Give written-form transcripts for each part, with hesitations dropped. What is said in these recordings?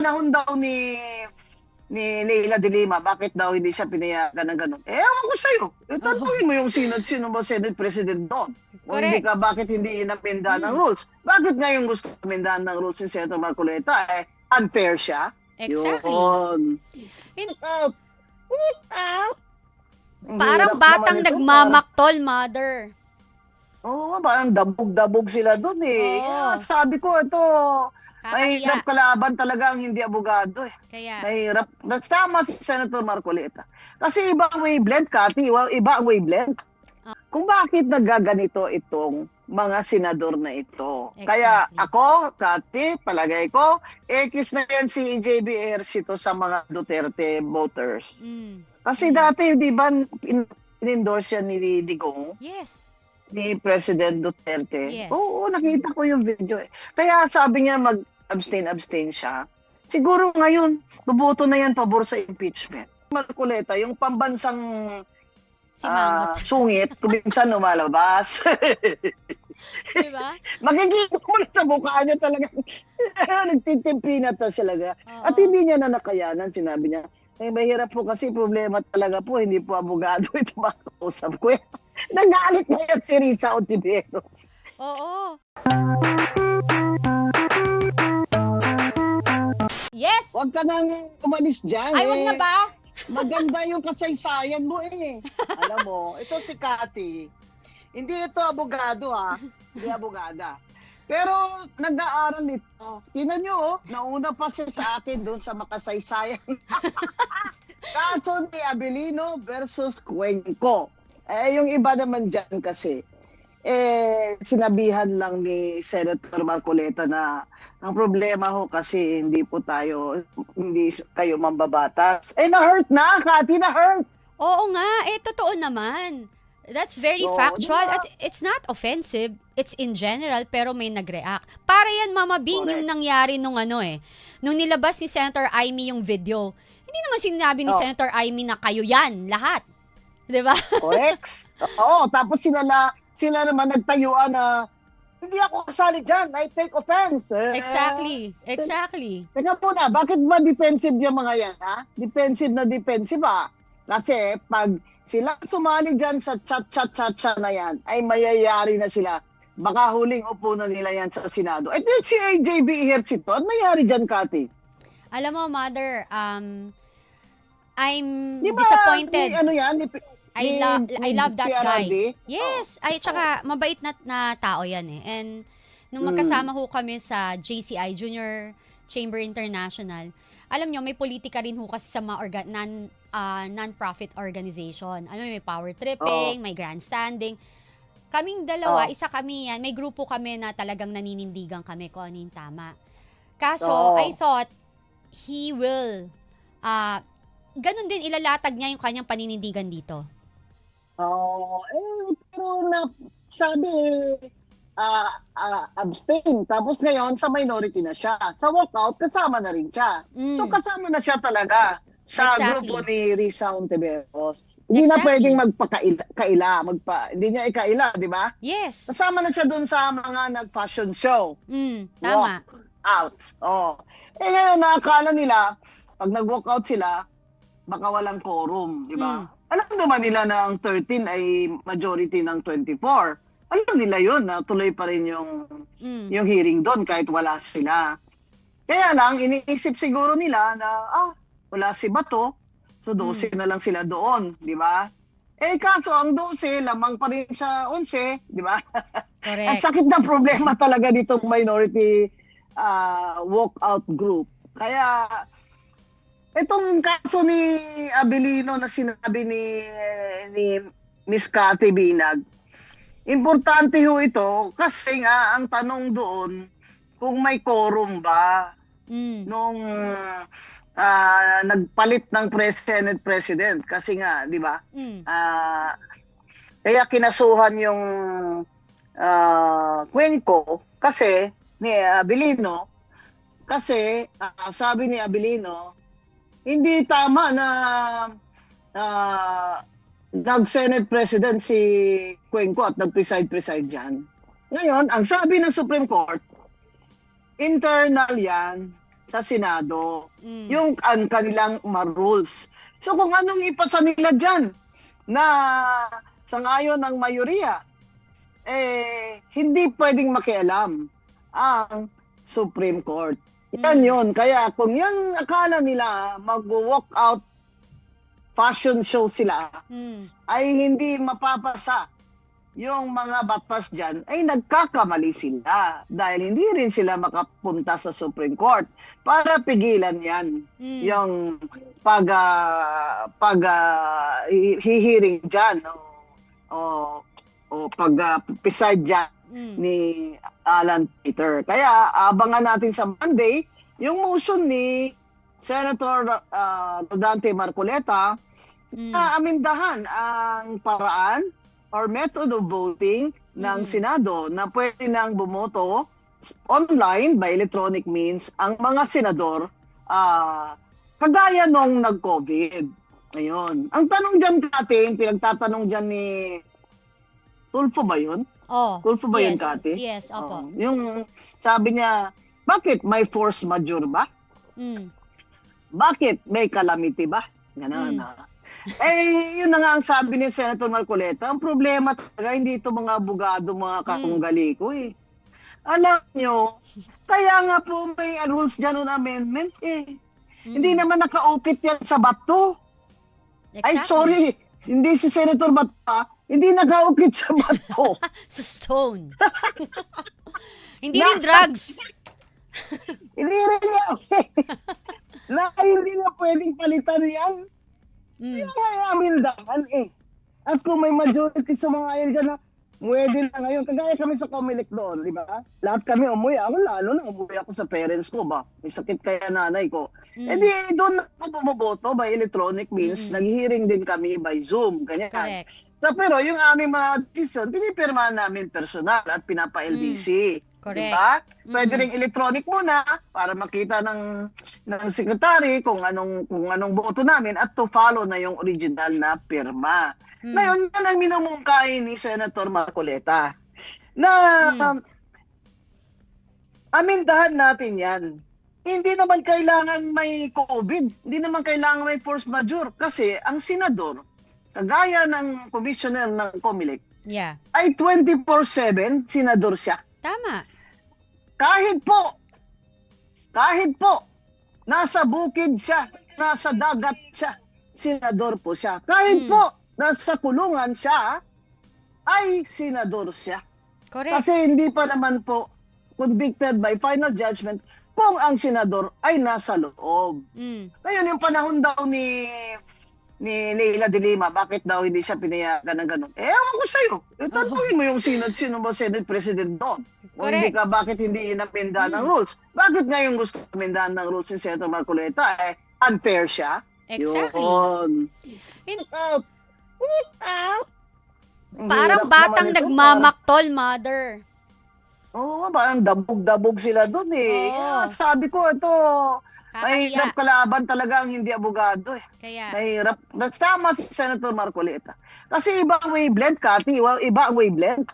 panahon daw ni Leila de Lima, bakit daw hindi siya pinayagan ng ganun? Ewan ko sa'yo. Tanungin mo yung sino ba Senate President doon. Kung hindi Correct. ka, bakit hindi inamenda ng rules? Bakit ngayon gusto amendahan ng rules ni Senator Marcoleta? Unfair siya? Exactly. Yun. In- Out. Out. Ang Parang hirap batang naman ito, nagmamaktol, mother. Oo, parang dabog-dabog sila doon eh. Oo. Sabi ko, ito, mahirap Kakahiya. kalaban talaga ang hindi abogado eh. Kaya, Mahirap. Nasama si Senator Marcoleta. Kasi iba ang wavelength, Cathy. Iba ang wavelength. Kung bakit nagaganito itong mga senador na ito. Kaya Exactly. ako, Cathy, palagay ko, X na yan si JB Ejercito sa mga Duterte voters. Kasi dati, di ba, in-endorse yan ni Digong, yes. ni President Duterte. Yes. Oo, nakita ko yung video eh. Kaya sabi niya mag-abstain siya. Siguro ngayon, buboto na yan pabor sa impeachment. Marcoleta, yung pambansang Simangot. sungit, kung minsan lumalabas. Diba? Makikita mo na sa mukha niya talaga. Nagtitimpinat na talaga. Oo. At hindi niya na nakayanan, sinabi niya. Mahirap po kasi problema talaga po, hindi po abogado ito makausap ko. Nagalit na yan si Risa Ontiveros. Oo. Yes! Huwag ka nang umalis dyan. Ay, wag na ba? Maganda yung kasaysayan mo eh. Alam mo, ito si Cathy. Hindi ito abogado ha. Hindi abogada. Pero nag-aaral ito. Tingnan nyo, nauna pa siya sa akin doon sa makasaysayan. Kaso ni Abilino versus Cuenco. Yung iba naman dyan kasi, sinabihan lang ni Senator Marcoleta na ang problema ho kasi hindi kayo mambabatas. Na-hurt na, Cathy, na-hurt. Oo nga, totoo naman. That's very Oo, factual diba? at it's not offensive. It's in general pero may nag-react. Para yan, Mama Bing, Correct. yung nangyari nung nung nilabas ni Senator Amy yung video. Hindi naman sinabi ni Oh. Senator Amy na kayo yan, lahat. 'Di ba? Correct. Oo, tapos sila naman nagtayuan na hindi ako kasali dyan, I take offense. Exactly. Teka po na, bakit ba defensive yung mga yan, ha? Defensive na defensive, ha? Kasi pag sila sumali dyan sa chat na yan, ay mayayari na sila. Baka huling upo na nila yan sa Senado. Ito si AJB Ejercito, ano mayayari dyan, Cathy? Alam mo, Mother, I'm Di ba, disappointed. I love that PRRD? guy. Yes. Ay, tsaka mabait na tao yan eh. And nung magkasama ho kami sa JCI, Junior Chamber International, alam nyo, may politika rin ho kasi sa mga non-profit organization. May power tripping, may grandstanding. Kaming dalawa, isa kami yan, may grupo kami na talagang naninindigan kami kung ano yung tama. Kaso, I thought, he will, ganun din ilalatag niya yung kanyang paninindigan dito. Pero sabi, abstain. Tapos ngayon, sa minority na siya. Sa walkout, kasama na rin siya. So kasama na siya talaga sa Exactly. grupo ni Risa Ontiveros. Hindi na Exactly. pwedeng hindi niya ikaila, di ba? Yes. Kasama na siya dun sa mga nag-fashion show. Tama. Out. Ngayon, nakakala nila, pag nag-walk out sila, baka walang quorum, di ba? Alam naman nila na ang 13 ay majority ng 24. Alam nila yun, na tuloy pa rin yung hearing doon kahit wala sila. Kaya lang, iniisip siguro nila na, wala si Bato, so 12 na lang sila doon, di ba? Kaso ang 12, lamang pa rin sa 11, di ba? Ang Correct. sakit na problema talaga nitong minority walkout group. Kaya, itong kaso ni Abilino na sinabi ni Miss Cathy Binag, importante ho ito kasi nga ang tanong doon kung may quorum ba nung nagpalit ng Senate President. Kasi nga, di ba? Kaya kinasuhan yung Cuenco kasi ni Abilino kasi sabi ni Abilino, hindi tama na nag-Senate President si Cuenco at nag-preside dyan. Ngayon, ang sabi ng Supreme Court, internal yan sa Senado Mm. yung kanilang rules. So kung anong ipasa nila dyan na sangayon ng mayoriya, hindi pwedeng makialam ang Supreme Court. Yan yun. Kaya kung yung akala nila mag-walk out fashion show sila, ay hindi mapapasa yung mga batas dyan, ay nagkakamali sila. Dahil hindi rin sila makapunta sa Supreme Court para pigilan yan. Yung hihiring dyan o pag-preside dyan ni Alan Peter. Kaya abangan natin sa Monday yung motion ni Senator Rodante Marcoleta na amindahan ang paraan or method of voting ng Senado na pwede nang bumoto online by electronic means ang mga senador kagaya nung nag-COVID. Ayun. Ang tanong dyan Kati, pinagtatanong dyan ni Tulfo ba yun? Tulfo ba yun, Kati? Yes, opo. Yung sabi niya, bakit may force majeure ba? Bakit may calamity ba? Ganun yun na nga ang sabi ni Senator Marcoleta, ang problema talaga, hindi ito mga abogado, mga kakunggali ko Alam nyo, kaya nga po may rules dyan on amendment Hindi naman nakaukit yan sa bato. Exactly. Ay, sorry, hindi si Senator Bata, hindi nakaukit sa bato. Sa stone. Hindi rin drugs. Hindi rin yan. Na hindi na pwedeng palitan yan. Kaya amindahan At kung may majority sa mga ayan dyan na pwede na ngayon, kagaya kami sa Comelec doon, di ba? Lahat kami umuwi. Ako lalo na umuwi ako sa parents ko ba? May sakit kaya nanay ko. Di doon ako bumoboto by electronic means. Nag-hearing din kami by Zoom. Ganyan. Correct. So, pero yung aming mga decision, pinipirmahan namin personal at pinapa-LDC. Correct. Diba? Pwede rin electronic muna para makita ng secretary kung anong boto namin at to follow na yung original na pirma. Ngayon, yan ang minumungkahi ni Senator Marcoleta. Na amindahan natin yan. Hindi naman kailangan may COVID. Hindi naman kailangan may force majeure. Kasi ang senador, kagaya ng commissioner ng Comelec, ay 24/7 senador siya. Tama. Kahit po, nasa bukid siya, nasa dagat siya, senador po siya. Kahit po, nasa kulungan siya, ay senador siya. Correct. Kasi hindi pa naman po convicted by final judgment kung ang senador ay nasa loob. Ngayon, yung panahon daw ni Leila de Lima, bakit daw hindi siya pinayagan ng ganun? Ewan ko sa'yo. Tanungin mo yung sino ba Senate President doon? Kung hindi ka, bakit hindi inamendahan ng rules? Bakit ngayon gusto amendahan ng rules si Senator Marcoleta? Unfair siya? Exactly. Yun. Parang batang nagmamaktol, mother. Oo, parang dabog-dabog sila doon sabi ko, ito, mahirap kalaban talaga ang hindi abogado Kaya. Mahirap. Nasama si Senator Marcoleta. Kasi iba ang wavelength, Kati. Iba ang wavelength.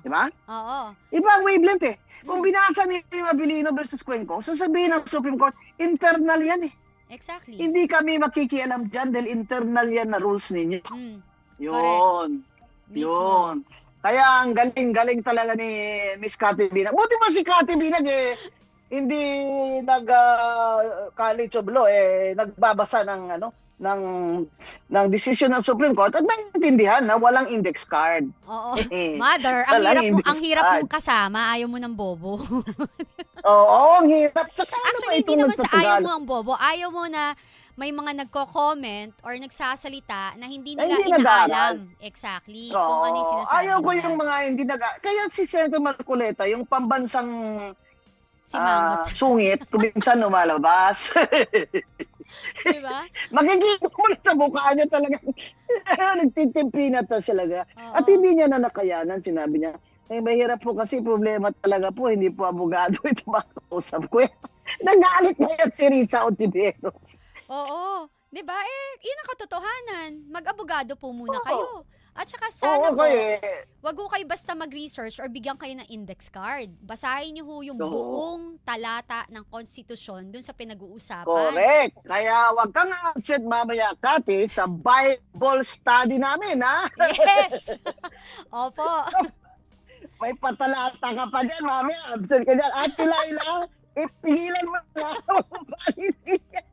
Diba? Oo. Iba ang wavelength Kung binasa niyo yung Abilino versus Cuenco, sasabihin ng Supreme Court, internal yan Exactly. Hindi kami makikialam dyan dahil internal yan na rules ninyo. Yun. Mismo. Yun. Kaya ang galing-galing talaga ni Miss Cathy Binag. Buti pa si Cathy Binag hindi College of Law nagbabasa ng decision ng Supreme Court at naiintindihan na walang index card. Oo. Mother, ang hirap mong kasama, ayaw mo ng bobo. Oo, ang hirap. Actually, hindi naman sa ayaw mo ang bobo. Ayaw mo na may mga nagko-comment or nagsasalita na hindi nila inaalam. Exactly. Kung ano yung sinasabi ayaw ko nila. yung mga hindi Kaya si Senator Marcoleta, yung pambansang sungit, kung minsan lumalabas. Diba? Makikita mo sa mukha niya talaga. Nagtitimpi na talaga. At hindi niya na nakayanan. Sinabi niya, mahirap po kasi problema talaga po. Hindi po abogado ito makausap ko. Nagalit na yan si Risa Ontiveros. Oo. Diba? Yun ang katotohanan. Mag-abogado po muna kayo. At saka sana Oo, po, okay. wag ho kayo basta mag-research or bigyan kayo ng index card. Basahin niyo ho yung Oo. buong talata ng konstitusyon dun sa pinag-uusapan. Correct. Kaya wag kang absent mamaya, Kati, sa Bible study namin, ha? Yes! Opo. May patalata ka pa dyan, mamaya absent ka dyan. Ate Laila, ipigilan mo na ang panitigan.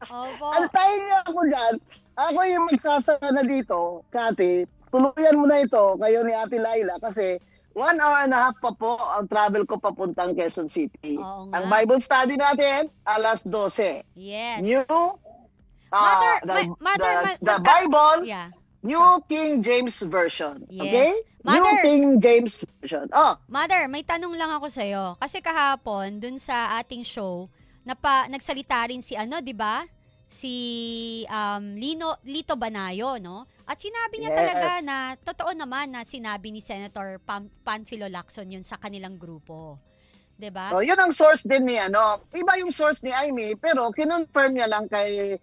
Opo. Antayin niyo ako dyan. Ako yung magsasara na dito, Kati. Tuluyan mo na ito, kayo ni Ate Laila, kasi 1 hour and a half pa po ang travel ko papuntang Quezon City. Oo nga. Ang Bible study natin, alas 12. Yes. New, Mother, the Bible, Yeah. New King James Version. Yes. Okay? New Mother, King James Version. Oh, Mother, may tanong lang ako sa'yo. Kasi kahapon, dun sa ating show, nagsalita rin si di ba? Si Lito Banayo, no? At sinabi niya Yes. talaga na, totoo naman na sinabi ni Senator Panfilo Lacson yun sa kanilang grupo. 'Di ba? so yun ang source din ni Iba yung source ni Amy, pero kinonfirm niya lang kay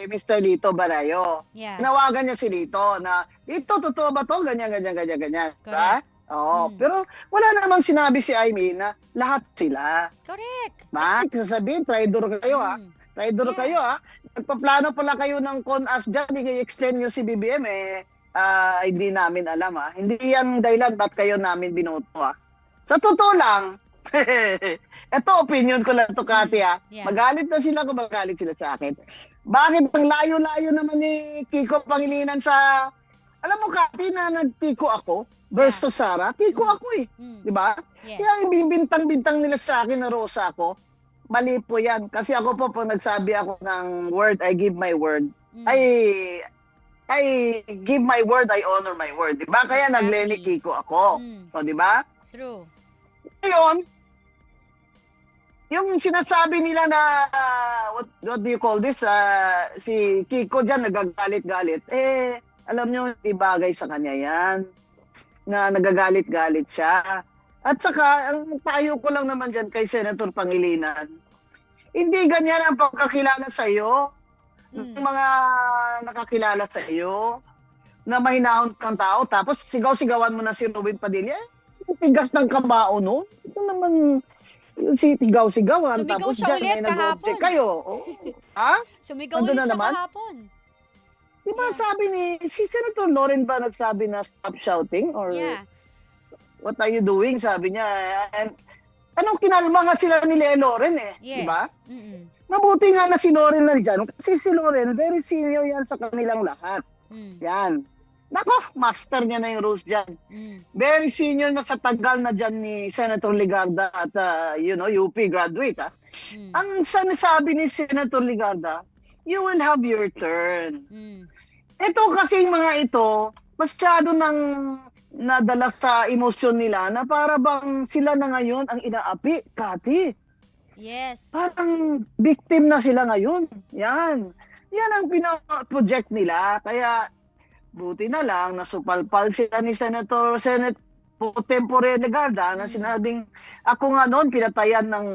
Mr. Lito Banayo. Yeah. Tinawagan niya si Lito na, Lito, totoo ba to? Ganyan. Diba? Correct. Oo. Mm. Pero wala namang sinabi si Amy na lahat sila. Correct. Ba? Sasabihin, traitor kayo, ha? Mm. Traitor Yeah. kayo, ha? Nagpaplano pala kayo ng CONAS dyan, i-extend nyo si BBM, hindi namin alam, ha? Hindi yan dahilan ba't kayo namin binoto, ha? Sa totoo lang, ito opinion ko lang to, Kati, ha? Yeah. Magalit na sila kung magalit sila sa akin. Bakit ang layo-layo naman ni Kiko Pangilinan sa... Alam mo, Kati, na nagtiko ako versus Sara, tiko ako eh. Mm. Di ba? Yes. Kaya yung binibintang-bintang nila sa akin na rosa ako, mali po yan. Kasi ako po, pag nagsabi ako ng word, I give my word. Mm. I give my word, I honor my word. Di ba? Kaya Exactly. nagleni Kiko ako. Mm. O, di ba? True. Ngayon, yung sinasabi nila na, what do you call this? Si Kiko dyan, nagagalit-galit. Alam nyo, ibagay sa kanya yan. Na nagagalit-galit siya. At saka, ang payo ko lang naman dyan kay Senator Pangilinan, hindi ganyan ang pagkakilala sa iyo ng mga nakakilala sa iyo na mahinahon kang tao, tapos sigaw-sigawan mo na si Robin Padilla. Tigas ng kamao no? Ito naman si tigaw-sigawan. Sumigaw tapos siya dyan, ulit may nag-object kahapon. kayo. Oh. Ha? Sumigaw Ando ulit na siya naman? kahapon. Di ba Yeah. sabi si Senator Loren ba nagsabi na stop shouting? Or Yeah. what are you doing? Sabi niya. And, anong kinalma nga sila ni Loren Yes. Di ba? Mm-mm. Mabuti nga na si Loren nandyan. Kasi si Loren, very senior yan sa kanilang lahat. Mm. Yan. Nako, master niya na yung rules dyan. Mm. Very senior na sa tagal na dyan ni Senator Ligarda at, UP graduate. Mm. Ang sinasabi ni Senator Ligarda, you will have your turn. Mm. Ito kasing mga ito, masyado nang nadala sa emosyon nila na para bang sila na ngayon ang inaapi, Kati. Yes. Parang victim na sila ngayon. Yan. Yan ang pina-project nila. Kaya buti na lang nasupalpal sila ni Senate Tempore Legarda na sinabing, ako nga noon pinatayan ng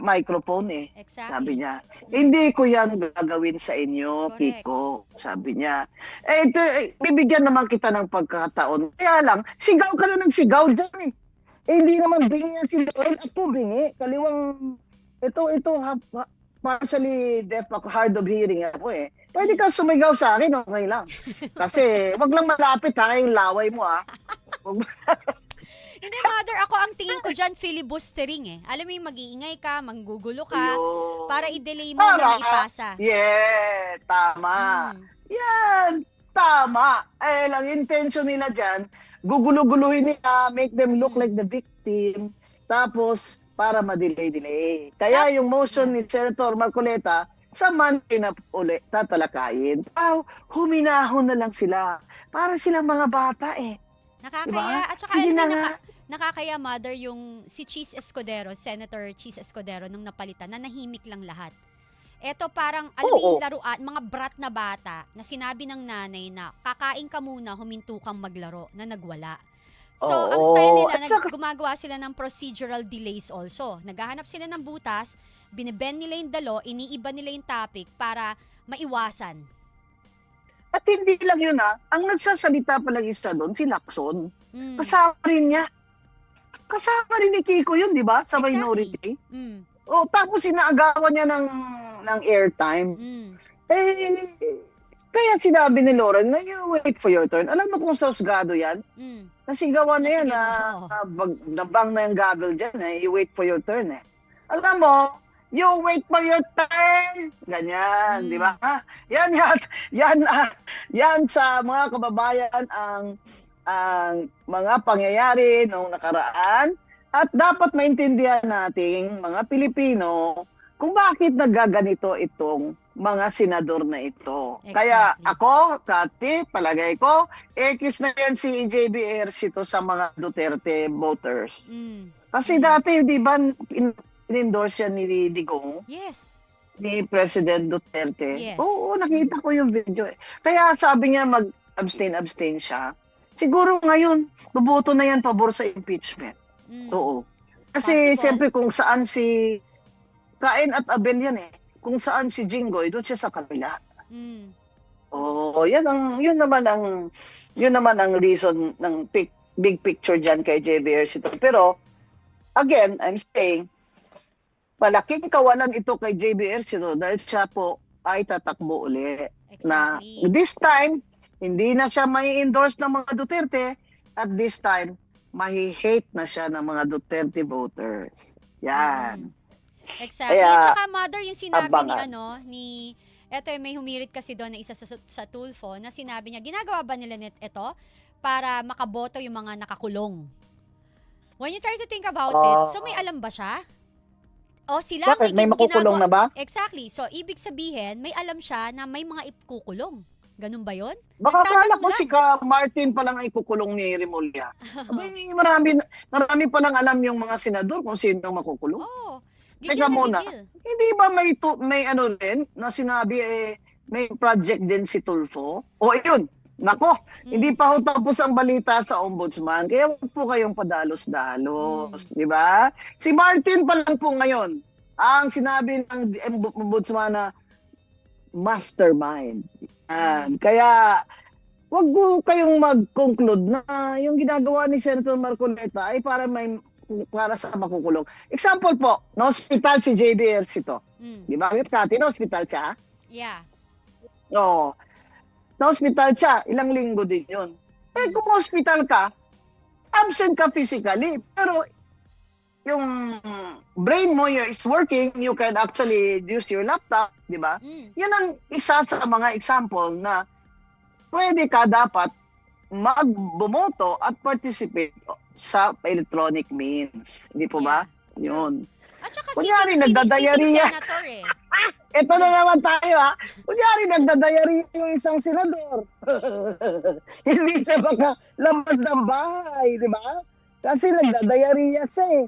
microphone Exactly. Sabi niya, hindi ko yan gagawin sa inyo, Correct. Kiko. Sabi niya. Bibigyan naman kita ng pagkakataon. Kaya lang, sigaw ka na ng sigaw dyan hindi naman bingi yan si Loren. Ako bingi. Kaliwang, ito, partially deaf ako, hard of hearing ako Pwede ka sumigaw sa akin, okay lang. Kasi, wag lang malapit yung laway mo Hindi, Mother, ako ang tingin ko dyan, filibustering Alam mo yung mag-iingay ka, manggugulo ka, Ayun. para i-delay mo na maipasa. Yeah, tama. Mm. Yan, tama. Lang intention nila dyan, gugulo-guluhin nila, make them look like the victim, tapos para ma-delay. Kaya yung motion ni Senator Marcoleta, sa Monday na uli, tatalakayin. Huminahon na lang sila. Para silang mga bata Nakakaya, Diba? at saka Sige alam na mo, nga. nakakaya, Mother, yung si Cheese Escudero, Senator Cheese Escudero, nung napalitan, na nahimik lang lahat. Eto parang, alam mo yung laruan, mga brat na bata, na sinabi ng nanay na, kakain ka muna, huminto kang maglaro, na nagwala. So, ang style nila, At saka- gumagawa sila ng procedural delays also. Naghahanap sila ng butas, binibend nila yung dalo, iniiba nila yung topic para maiwasan. At hindi lang yun ang nagsasalita palang isa doon, si Lacson. Mm. Kasama rin niya. Kasama rin ni Kiko yun, di ba? Sa Exactly. minority. Mm. Tapos inaagawan niya ng airtime. Mm. Kaya sinabi ni Lauren na you wait for your turn. Alam mo kung sa husgado yan? Mm. Nasigawan na yan Nasigawan, nabang na yung gavel dyan. You wait for your turn. Alam mo, you wait for your turn. Ganyan, di ba? Yan sa mga kababayan ang mga pangyayari noong nakaraan. At dapat maintindihan nating mga Pilipino kung bakit nagaganito itong mga senador na ito. Exactly. Kaya ako, Kati, palagay ko, X na yan si JB Ejercito sa mga Duterte voters. Mm. Kasi dati, di ba, in-endorse yan ni Digong? Yes. Ni President Duterte? Yes. Oo, nakita ko yung video. Kaya sabi niya mag-abstain siya. Siguro ngayon, buboto na yan pabor sa impeachment. Mm. Oo. Kasi Possible. siyempre kung saan si Cain at Abel yan kung saan si Jinggoy, doon siya sa kabila. Mm. Yun naman ang reason ng big picture diyan kay JB Ejercito. Pero again, I'm saying malaking kawalan ito kay JB Ejercito dahil siya po ay tatakbo uli. Exactly. Na this time hindi na siya may endorse ng mga Duterte at this time mahi-hate na siya ng mga Duterte voters. Yan. Exactly. Kaya, At saka mother yung sinabi abangan. eto may humirit kasi doon na isa sa Tulfo na sinabi niya, ginagawa ba nila ito para makaboto yung mga nakakulong? When you try to think about it, so may alam ba siya? O sila Bakit? May makukulong na ba? Exactly. So, ibig sabihin, may alam siya na may mga ikukulong. Ganun ba yun? Baka akala Nagtatanong ko lang. si Martin pa lang ay kukulong ni Remulla. Marami pa lang alam yung mga senador kung sino ang makukulong. Oh, Teka muna. Hindi ba may ano din na sinabi may project din si Tulfo? O yun, nako, hindi pa ho tapos ang balita sa ombudsman. Kaya huwag po kayong padalos-dalos, di ba? Si Martin pa lang po ngayon ang sinabi ng ombudsman na mastermind. Kaya wag po kayong mag-conclude na yung ginagawa ni Senator Marcoleta ay para sa makukulong. Example po, na-hospital si JB Ejercito. Di ba? Kati, na-hospital siya? Yeah. Oo. Na-hospital siya, ilang linggo din yun. Kung hospital ka, absent ka physically, pero yung brain mo is working, you can actually use your laptop, di ba? Yan ang isa sa mga example na pwede ka dapat magbumoto at participate sa electronic means. Hindi po ba? Yun. At saka Kunyari, sitting nagdadayariya. senator Ito na naman tayo Kunyari, nagdadayariya yung isang senador. Hindi siya baka labas ng bahay, di ba? Kasi nagdadayariya siya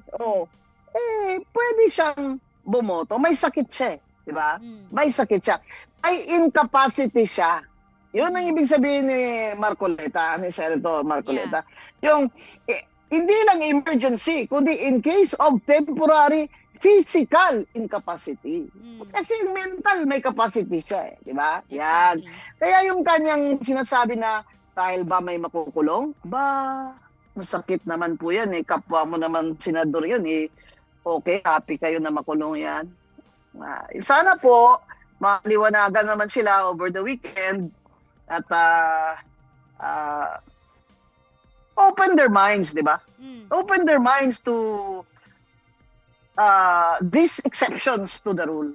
pwede siyang bumoto. May sakit siya di ba? May sakit siya. May incapacity siya. Yun ang ibig sabihin ni Marcoleta, ni Senator Marcoleta. Yung, hindi lang emergency, kundi in case of temporary physical incapacity. Kasi yung mental may capacity siya di ba? Exactly. Yan. Kaya yung kanyang sinasabi na dahil ba may makukulong? Masakit naman po yan kapwa mo naman senador yun Okay, happy kayo na makulong yan. Sana po, maliwanagan naman sila over the weekend at open their minds, di ba? Open their minds to these exceptions to the rule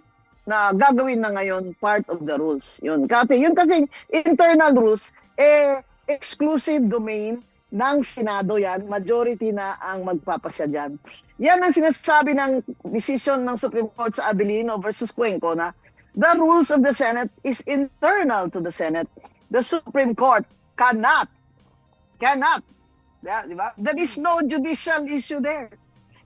na gagawin na ngayon part of the rules. Yun kasi internal rules, exclusive domain ng Senado yan, majority na ang magpapasya dyan. Yan ang sinasabi ng decision ng Supreme Court sa Abilino versus Cuenco na the rules of the Senate is internal to the Senate. The Supreme Court cannot, di ba? There is no judicial issue there.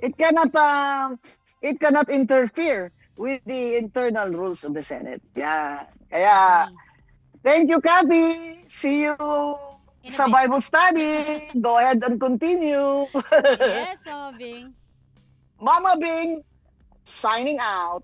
It cannot interfere with the internal rules of the Senate. Yeah. Kaya, thank you, Kathy. See you sa Bible study. Go ahead and continue. Yes, Mama Bing. Mama Bing, signing out.